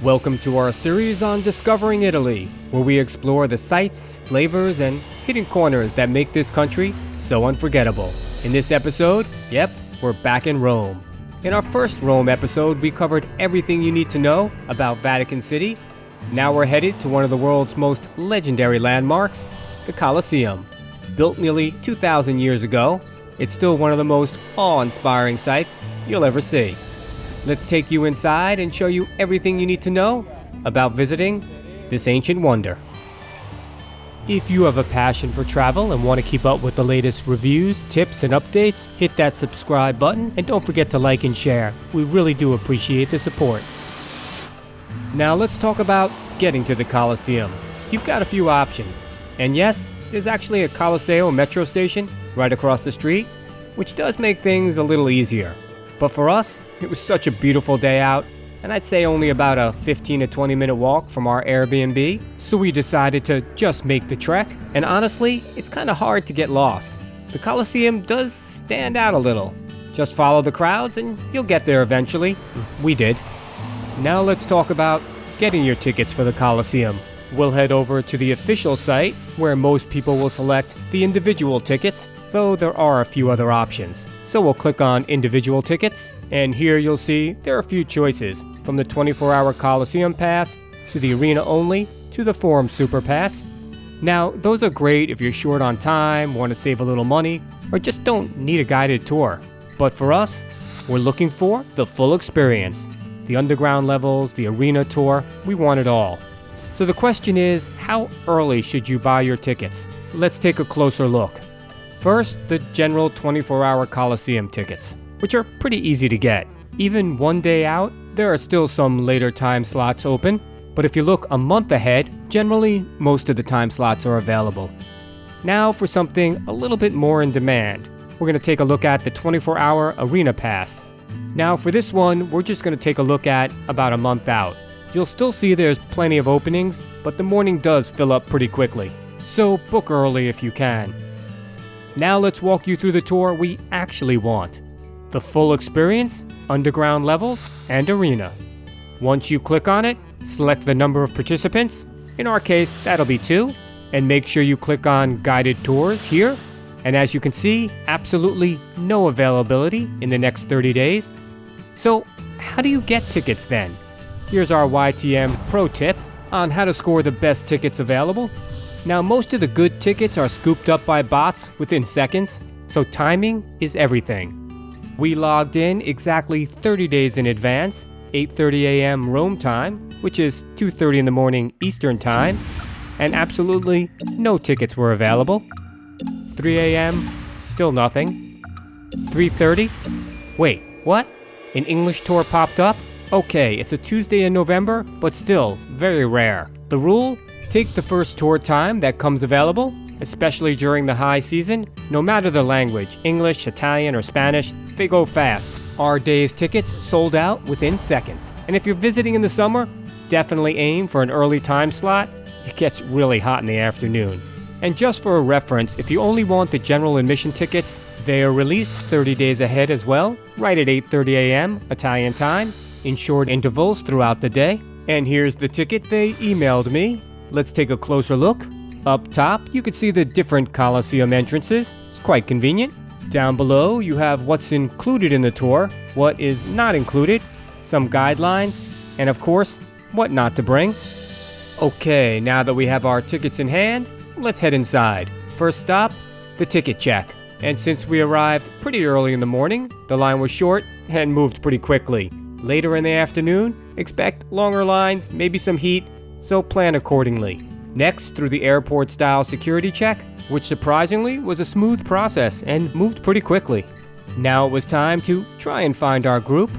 Welcome to our series on discovering Italy, where we explore the sights, flavors, and hidden corners that make this country so unforgettable. In this episode, we're back in Rome. In our first Rome episode, we covered everything you need to know about Vatican City. Now we're headed to one of the world's most legendary landmarks, the Colosseum. Built nearly 2,000 years ago, it's still one of the most awe-inspiring sights you'll ever see. Let's take you inside and show you everything you need to know about visiting this ancient wonder. If you have a passion for travel and want to keep up with the latest reviews, tips, and updates, hit that subscribe button and don't forget to like and share. We really do appreciate the support. Now let's talk about getting to the Colosseum. You've got a few options. And yes, there's actually a Colosseo metro station right across the street, which does make things a little easier. But for us, it was such a beautiful day out, and I'd say only about a 15 to 20 minute walk from our Airbnb, so we decided to just make the trek, and honestly, it's kind of hard to get lost. The Colosseum does stand out a little. Just follow the crowds and you'll get there eventually. We did. Now let's talk about getting your tickets for the Colosseum. We'll head over to the official site, where most people will select the individual tickets, though there are a few other options. So we'll click on individual tickets, and here you'll see there are a few choices, from the 24-hour Colosseum Pass, to the Arena Only, to the Forum Super Pass. Now, those are great if you're short on time, want to save a little money, or just don't need a guided tour. But for us, we're looking for the full experience. The underground levels, the arena tour, we want it all. So the question is, how early should you buy your tickets? Let's take a closer look. First, the general 24-hour Colosseum tickets, which are pretty easy to get. Even one day out, there are still some later time slots open, but if you look a month ahead, generally most of the time slots are available. Now for something a little bit more in demand, we're going to take a look at the 24-hour Arena Pass. Now for this one, we're just going to take a look at about a month out. You'll still see there's plenty of openings, but the morning does fill up pretty quickly, so book early if you can. Now let's walk you through the tour we actually want. The full experience, underground levels, and arena. Once you click on it, select the number of participants. In our case, that'll be 2. And make sure you click on guided tours here. And as you can see, absolutely no availability in the next 30 days. So how do you get tickets then? Here's our YTM Pro Tip on how to score the best tickets available. Now, most of the good tickets are scooped up by bots within seconds, so timing is everything. We logged in exactly 30 days in advance, 8:30 a.m. Rome time, which is 2:30 in the morning Eastern time, and absolutely no tickets were available. 3 a.m., still nothing. 3:30? Wait, what? An English tour popped up? Okay, it's a Tuesday in November, but still very rare. The rule? Take the first tour time that comes available, especially during the high season. No matter the language, English, Italian, or Spanish, they go fast. Our day's tickets sold out within seconds. And if you're visiting in the summer, definitely aim for an early time slot. It gets really hot in the afternoon. And just for a reference, if you only want the general admission tickets, they are released 30 days ahead as well, right at 8:30 a.m. Italian time, in short intervals throughout the day. And here's the ticket they emailed me. Let's take a closer look. Up top, you can see the different Colosseum entrances. It's quite convenient. Down below, you have what's included in the tour, what is not included, some guidelines, and of course, what not to bring. Okay, now that we have our tickets in hand, let's head inside. First stop, the ticket check. And since we arrived pretty early in the morning, the line was short and moved pretty quickly. Later in the afternoon, expect longer lines, maybe some heat, so plan accordingly. Next, through the airport-style security check, which surprisingly was a smooth process and moved pretty quickly. Now it was time to try and find our group.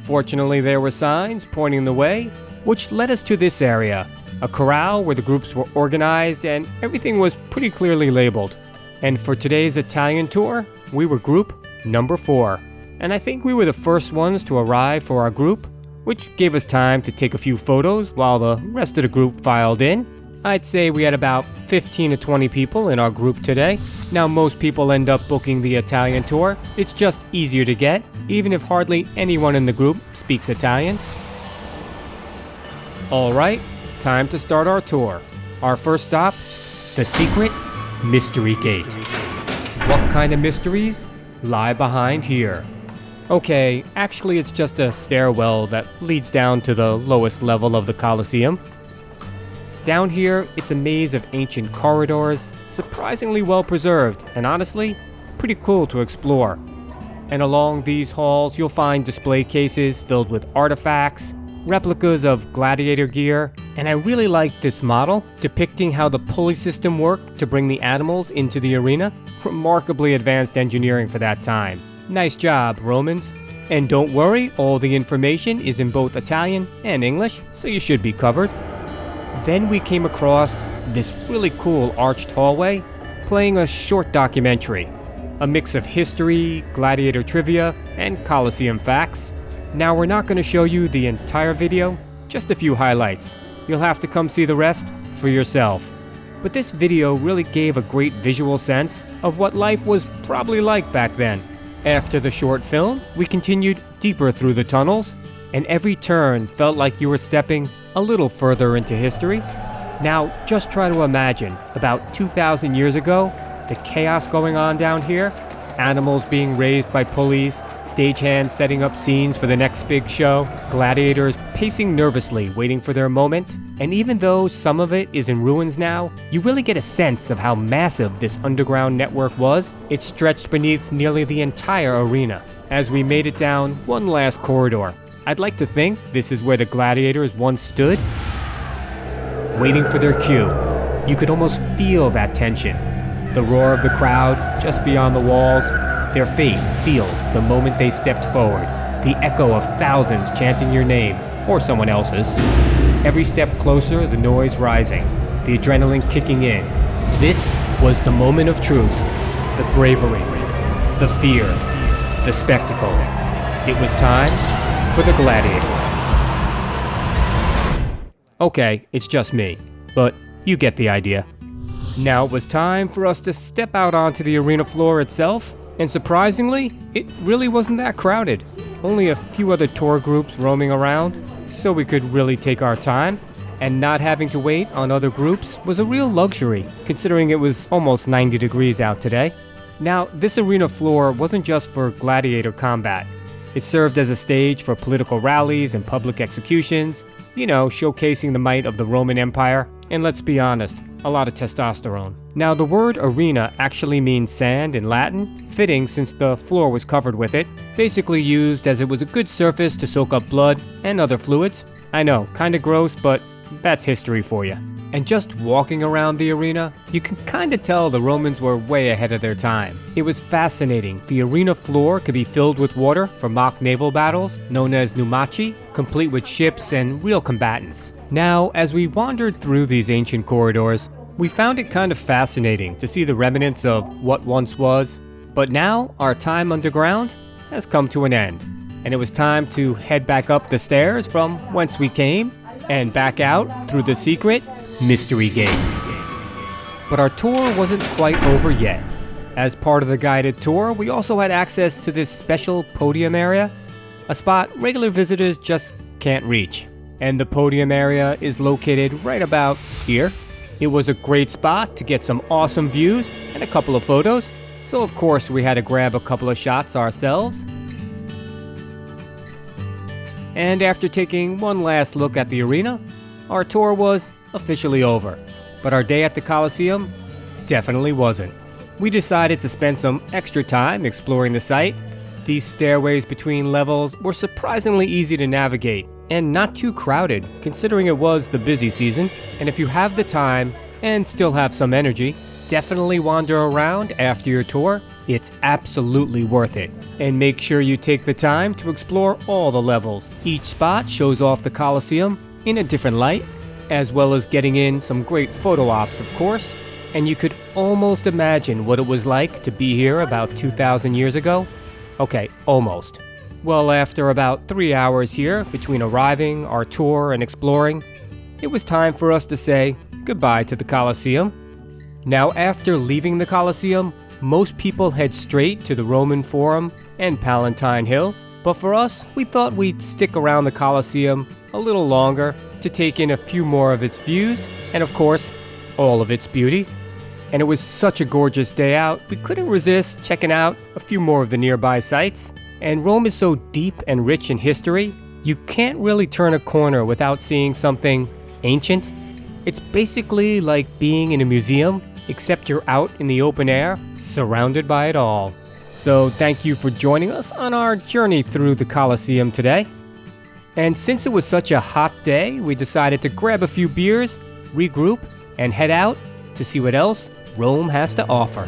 Fortunately, there were signs pointing the way, which led us to this area, a corral where the groups were organized and everything was pretty clearly labeled. And for today's Italian tour, we were group number 4. And I think we were the first ones to arrive for our group, which gave us time to take a few photos while the rest of the group filed in. I'd say we had about 15 to 20 people in our group today. Now most people end up booking the Italian tour. It's just easier to get, even if hardly anyone in the group speaks Italian. Alright, time to start our tour. Our first stop, the secret Mystery Gate. What kind of mysteries lie behind here? Okay, actually it's just a stairwell that leads down to the lowest level of the Colosseum. Down here, it's a maze of ancient corridors, surprisingly well preserved, and honestly, pretty cool to explore. And along these halls, you'll find display cases filled with artifacts, replicas of gladiator gear, and I really like this model, depicting how the pulley system worked to bring the animals into the arena. Remarkably advanced engineering for that time. Nice job, Romans. And don't worry, all the information is in both Italian and English, so you should be covered. Then we came across this really cool arched hallway, playing a short documentary. A mix of history, gladiator trivia, and Colosseum facts. Now we're not going to show you the entire video, just a few highlights. You'll have to come see the rest for yourself. But this video really gave a great visual sense of what life was probably like back then. After the short film, we continued deeper through the tunnels, and every turn felt like you were stepping a little further into history. Now, just try to imagine, about 2,000 years ago, the chaos going on down here, animals being raised by pulleys, stagehands setting up scenes for the next big show, gladiators pacing nervously waiting for their moment, and even though some of it is in ruins now, you really get a sense of how massive this underground network was. It stretched beneath nearly the entire arena. As we made it down one last corridor, I'd like to think this is where the gladiators once stood, waiting for their cue. You could almost feel that tension. The roar of the crowd just beyond the walls, their fate sealed the moment they stepped forward. The echo of thousands chanting your name, or someone else's. Every step closer, the noise rising, the adrenaline kicking in. This was the moment of truth. The bravery, the fear, the spectacle. It was time for the gladiator. Okay, it's just me, but you get the idea. Now it was time for us to step out onto the arena floor itself, and surprisingly, it really wasn't that crowded. Only a few other tour groups roaming around, so we could really take our time, and not having to wait on other groups was a real luxury, considering it was almost 90 degrees out today. Now, this arena floor wasn't just for gladiator combat. It served as a stage for political rallies and public executions, showcasing the might of the Roman Empire, and let's be honest, a lot of testosterone. Now, the word arena actually means sand in Latin, fitting since the floor was covered with it, basically used as it was a good surface to soak up blood and other fluids. I know, kinda gross, but that's history for you. And just walking around the arena, you can kinda tell the Romans were way ahead of their time. It was fascinating. The arena floor could be filled with water for mock naval battles, known as pneumachi, complete with ships and real combatants. Now, as we wandered through these ancient corridors, we found it kind of fascinating to see the remnants of what once was. But now, our time underground has come to an end, and it was time to head back up the stairs from whence we came, and back out through the secret Mystery Gate. But our tour wasn't quite over yet. As part of the guided tour, we also had access to this special podium area, a spot regular visitors just can't reach. And the podium area is located right about here. It was a great spot to get some awesome views and a couple of photos, so of course we had to grab a couple of shots ourselves. And after taking one last look at the arena, our tour was officially over. But our day at the Colosseum definitely wasn't. We decided to spend some extra time exploring the site. These stairways between levels were surprisingly easy to navigate and not too crowded, considering it was the busy season. And if you have the time and still have some energy, definitely wander around after your tour. It's absolutely worth it. And make sure you take the time to explore all the levels. Each spot shows off the Colosseum in a different light, as well as getting in some great photo ops, of course. And you could almost imagine what it was like to be here about 2,000 years ago. Okay, almost. Well, after about 3 hours here, between arriving, our tour, and exploring, it was time for us to say goodbye to the Colosseum. Now, after leaving the Colosseum, most people head straight to the Roman Forum and Palatine Hill, But for us, we thought we'd stick around the Colosseum a little longer to take in a few more of its views and, of course, all of its beauty. And it was such a gorgeous day out, we couldn't resist checking out a few more of the nearby sites. And Rome is so deep and rich in history, you can't really turn a corner without seeing something ancient. It's basically like being in a museum, except you're out in the open air, surrounded by it all. So thank you for joining us on our journey through the Colosseum today. And since it was such a hot day, we decided to grab a few beers, regroup, and head out to see what else Rome has to offer.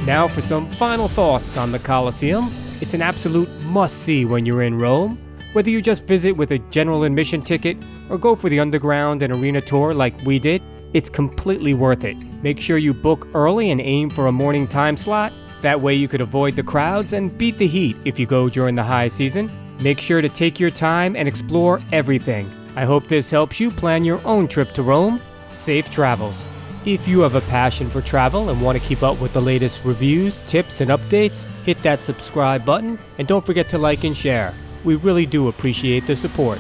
Now for some final thoughts on the Colosseum. It's an absolute must-see when you're in Rome. Whether you just visit with a general admission ticket or go for the underground and arena tour like we did, it's completely worth it. Make sure you book early and aim for a morning time slot. That way you could avoid the crowds and beat the heat if you go during the high season. Make sure to take your time and explore everything. I hope this helps you plan your own trip to Rome. Safe travels. If you have a passion for travel and want to keep up with the latest reviews, tips, and updates, hit that subscribe button and don't forget to like and share. We really do appreciate the support.